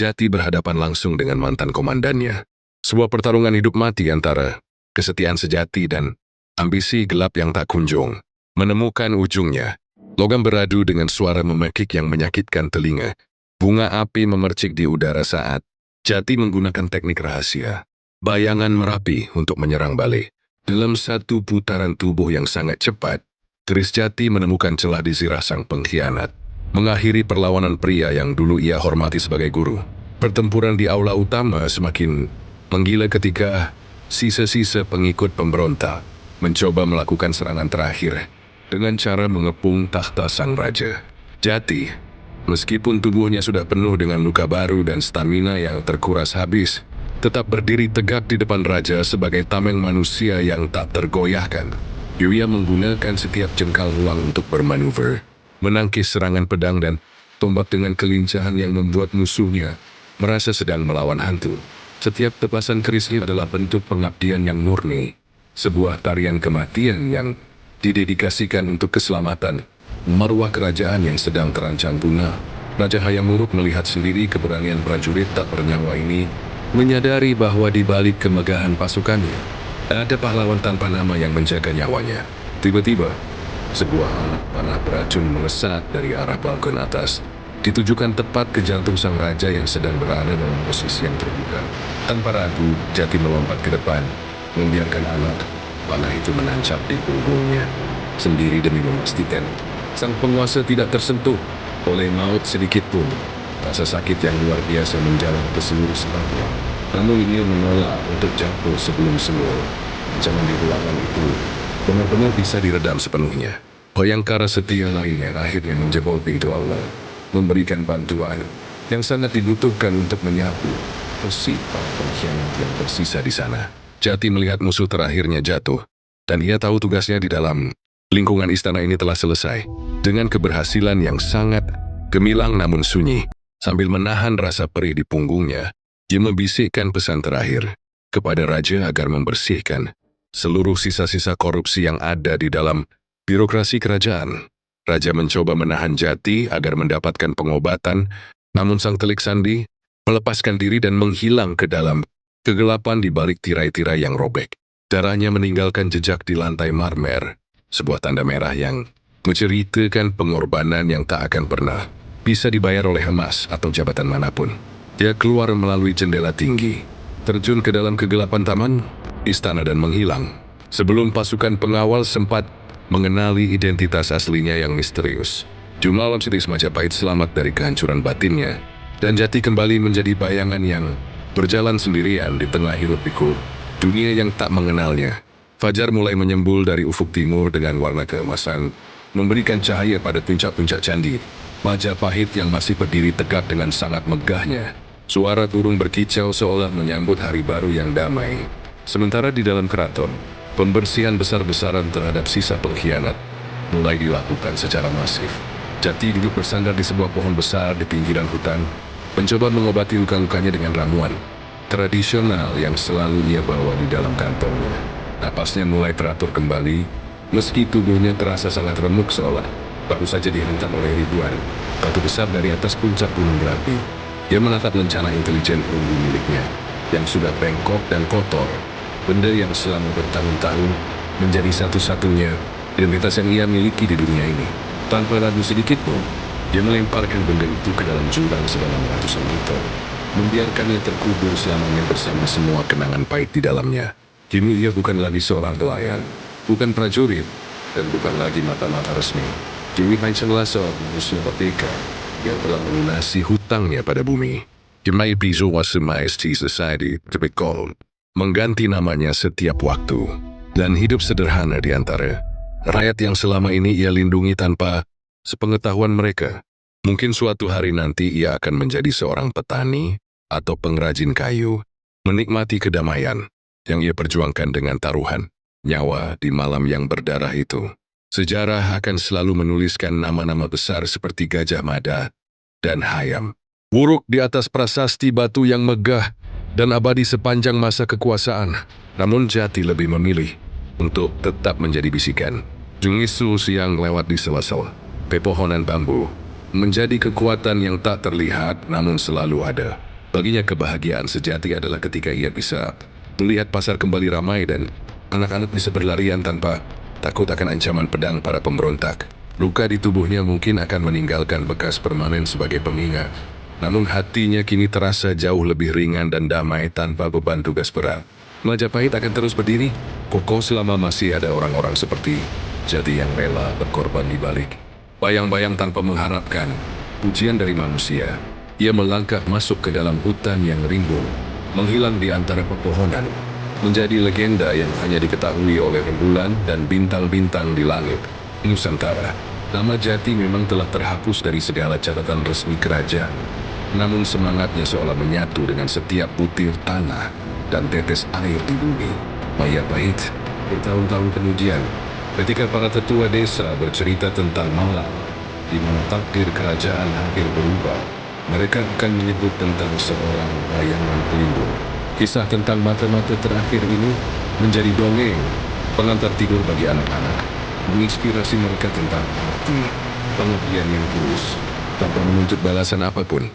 Jati berhadapan langsung dengan mantan komandannya. Sebuah pertarungan hidup mati antara kesetiaan sejati dan ambisi gelap yang tak kunjung menemukan ujungnya. Logam beradu dengan suara memekik yang menyakitkan telinga. Bunga api memercik di udara saat Jati menggunakan teknik rahasia. Bayangan merapi untuk menyerang balik. Dalam satu putaran tubuh yang sangat cepat, keris Jati menemukan celah di sirah sang pengkhianat. Mengakhiri perlawanan pria yang dulu ia hormati sebagai guru. Pertempuran di aula utama semakin menggila ketika sisa-sisa pengikut pemberontak mencoba melakukan serangan terakhir dengan cara mengepung takhta sang raja. Jati, meskipun tubuhnya sudah penuh dengan luka baru dan stamina yang terkuras habis, tetap berdiri tegak di depan raja sebagai tameng manusia yang tak tergoyahkan. Ia menggunakan setiap jengkal ruang untuk bermanuver, menangkis serangan pedang dan tombak dengan kelincahan yang membuat musuhnya merasa sedang melawan hantu. Setiap tepasan kerisnya adalah bentuk pengabdian yang murni, sebuah tarian kematian yang didedikasikan untuk keselamatan marwah kerajaan yang sedang terancam punah. Raja Hayamuruk melihat sendiri keberanian prajurit tak bernyawa ini, menyadari bahwa di balik kemegahan pasukannya ada pahlawan tanpa nama yang menjaga nyawanya. Tiba-tiba, sebuah anak panah beracun melesat dari arah balkon atas, ditujukan tepat ke jantung sang raja yang sedang berada dalam posisi yang terbuka. Tanpa ragu, Jati melompat ke depan, membiarkan anak panah itu menancap di punggungnya, sendiri demi memastikan sang penguasa tidak tersentuh oleh maut sedikit pun. Rasa sakit yang luar biasa menjalar ke seluruh sebabnya. Namun ia menolak untuk jatuh sebelum semua ancaman di ruangan itu benar-benar bisa diredam sepenuhnya. Bayangkara setia lainnya akhirnya menjebol pintu aula, memberikan bantuan yang sangat dibutuhkan untuk menyapu bersih para pengkhianat yang tersisa di sana. Jati melihat musuh terakhirnya jatuh, dan ia tahu tugasnya di dalam lingkungan istana ini telah selesai. Dengan keberhasilan yang sangat gemilang namun sunyi, sambil menahan rasa perih di punggungnya, dia membisikkan pesan terakhir kepada raja agar membersihkan seluruh sisa-sisa korupsi yang ada di dalam birokrasi kerajaan. Raja mencoba menahan Jati agar mendapatkan pengobatan, namun sang telik sandi melepaskan diri dan menghilang ke dalam kegelapan di balik tirai-tirai yang robek. Darahnya meninggalkan jejak di lantai marmer, sebuah tanda merah yang menceritakan pengorbanan yang tak akan pernah bisa dibayar oleh emas atau jabatan manapun. Dia keluar melalui jendela tinggi, terjun ke dalam kegelapan taman, istana dan menghilang. Sebelum pasukan pengawal sempat mengenali identitas aslinya yang misterius. Jumlah Alam Siddhi Majapahit selamat dari kehancuran batinnya, dan Jati kembali menjadi bayangan yang berjalan sendirian di tengah hiruk-pikuk dunia yang tak mengenalnya. Fajar mulai menyembul dari ufuk timur dengan warna keemasan, memberikan cahaya pada puncak-puncak candi Majapahit yang masih berdiri tegak dengan sangat megahnya. Suara burung berkicau seolah menyambut hari baru yang damai. Sementara di dalam keraton, pembersihan besar-besaran terhadap sisa pengkhianat mulai dilakukan secara masif. Jati duduk bersandar di sebuah pohon besar di pinggiran hutan, mencoba mengobati luka-lukanya dengan ramuan tradisional yang selalu ia bawa di dalam kantongnya. Napasnya mulai teratur kembali, meski tubuhnya terasa sangat remuk seolah baru saja dihentak oleh ribuan batu besar dari atas puncak gunung berapi. Dia menatap lencana intelijen perunggu miliknya, yang sudah bengkok dan kotor. Benda yang selama bertahun-tahun menjadi satu-satunya identitas yang ia miliki di dunia ini. Tanpa ragu sedikit pun, dia melemparkan benda itu ke dalam jurang sedalam ratusan meter, membiarkannya terkubur selamanya bersama semua kenangan pahit di dalamnya. Kini ia bukan lagi seorang pelayan, bukan prajurit, dan bukan lagi mata-mata resmi. Kini hanyalah seorang manusia merdeka yang telah melunasi hutangnya pada bumi. Jemai Piso was Majesty Society Typical mengganti namanya setiap waktu, dan hidup sederhana di antara rakyat yang selama ini ia lindungi tanpa sepengetahuan mereka. Mungkin suatu hari nanti ia akan menjadi seorang petani atau pengrajin kayu, menikmati kedamaian yang ia perjuangkan dengan taruhan nyawa di malam yang berdarah itu. Sejarah akan selalu menuliskan nama-nama besar seperti Gajah Mada dan Hayam Wuruk di atas prasasti batu yang megah dan abadi sepanjang masa kekuasaan. Namun Jati lebih memilih untuk tetap menjadi bisikan. Jungisu siang lewat di sela-sela pepohonan bambu, menjadi kekuatan yang tak terlihat namun selalu ada. Baginya kebahagiaan sejati adalah ketika ia bisa melihat pasar kembali ramai dan anak-anak bisa berlarian tanpa takut akan ancaman pedang para pemberontak. Luka di tubuhnya mungkin akan meninggalkan bekas permanen sebagai pengingat. Namun hatinya kini terasa jauh lebih ringan dan damai tanpa beban tugas berat. Majapahit akan terus berdiri, kokoh selama masih ada orang-orang seperti Jati yang rela berkorban di balik bayang-bayang tanpa mengharapkan pujian dari manusia. Ia melangkah masuk ke dalam hutan yang rimbun, menghilang di antara pepohonan, menjadi legenda yang hanya diketahui oleh rembulan dan bintang-bintang di langit Nusantara. Nama Jati memang telah terhapus dari segala catatan resmi kerajaan, namun semangatnya seolah menyatu dengan setiap butir tanah dan tetes air di bumi. Majapahit, bertahun-tahun kemudian, ketika para tetua desa bercerita tentang malam di mana takdir kerajaan hampir berubah, mereka akan menyebut tentang seorang bayangan pelindung. Kisah tentang mata-mata terakhir ini menjadi dongeng pengantar tidur bagi anak-anak, menginspirasi mereka tentang arti pengabdian yang tulus tanpa menuntut balasan apapun.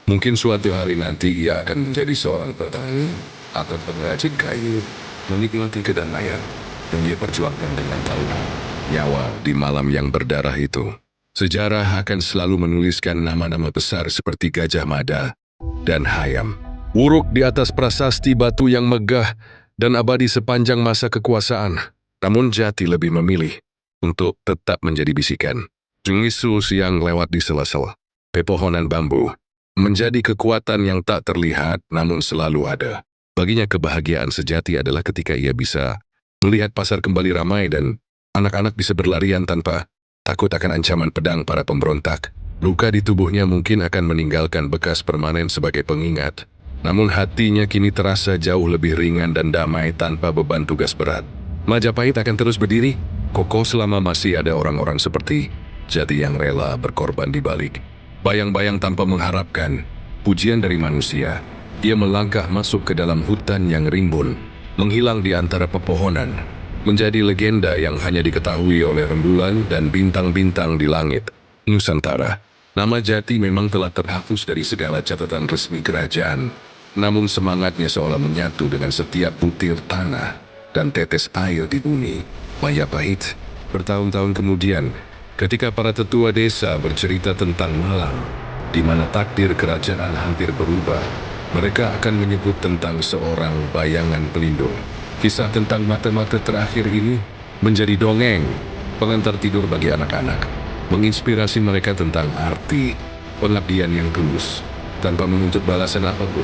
Mungkin suatu hari nanti ia akan menjadi seorang petani atau pengrajin kayu, menikmati kedamaian yang dia perjuangkan dengan tahunan nyawa di malam yang berdarah itu. Sejarah akan selalu menuliskan nama-nama besar seperti Gajah Mada dan Hayam. Wuruk di atas prasasti batu yang megah dan abadi sepanjang masa kekuasaan. Namun Jati lebih memilih untuk tetap menjadi bisikan. Jungisus yang lewat di sela-sela pepohonan bambu menjadi kekuatan yang tak terlihat namun selalu ada. Baginya kebahagiaan sejati adalah ketika ia bisa melihat pasar kembali ramai dan anak-anak bisa berlarian tanpa takut akan ancaman pedang para pemberontak. Luka di tubuhnya mungkin akan meninggalkan bekas permanen sebagai pengingat. Namun hatinya kini terasa jauh lebih ringan dan damai tanpa beban tugas berat. Majapahit akan terus berdiri, kokoh selama masih ada orang-orang seperti Jati yang rela berkorban di balik bayang-bayang tanpa mengharapkan pujian dari manusia. Ia melangkah masuk ke dalam hutan yang rimbun, menghilang di antara pepohonan, menjadi legenda yang hanya diketahui oleh rembulan dan bintang-bintang di langit Nusantara. Nama Jati memang telah terhapus dari segala catatan resmi kerajaan, namun semangatnya seolah menyatu dengan setiap butir tanah dan tetes air di bumi. Majapahit, bertahun-tahun kemudian, ketika para tetua desa bercerita tentang malam di mana takdir kerajaan hampir berubah, mereka akan menyebut tentang seorang bayangan pelindung. Kisah tentang mata-mata terakhir ini menjadi dongeng pengantar tidur bagi anak-anak, menginspirasi mereka tentang arti pengabdian yang tulus tanpa menuntut balasan apapun.